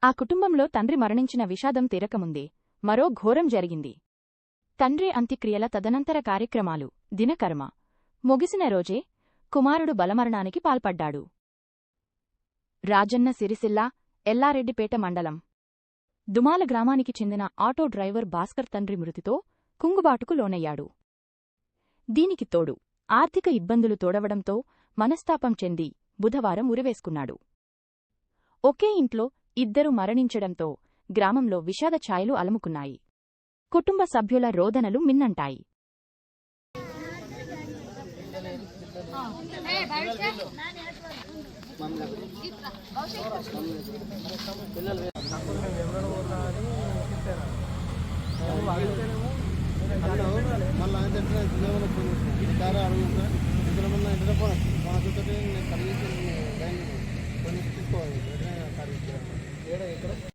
ఆ కుటుంబంలో తండ్రి మరణించిన విషాదం తీరకముందే మరో ఘోరం జరిగింది. తండ్రి అంత్యక్రియల తదనంతర కార్యక్రమాలు దినకర్మ ముగిసిన రోజే కుమారుడు బలమరణానికి పాల్పడ్డాడు. రాజన్న సిరిసిల్ల ఎల్లారెడ్డిపేట మండలం దుమాల గ్రామానికి చెందిన ఆటో డ్రైవర్ భాస్కర్ తండ్రి మృతితో కుంగుబాటుకు లోనయ్యాడు. దీనికి తోడు ఆర్థిక ఇబ్బందులు తోడవడంతో మనస్తాపం చెంది బుధవారం ఉరివేసుకున్నాడు. ఒకే ఇంట్లో ఇద్దరు మరణించడంతో గ్రామంలో విషాద ఛాయలు అలముకున్నాయి. కుటుంబ సభ్యుల రోదనలు మిన్నంటాయి.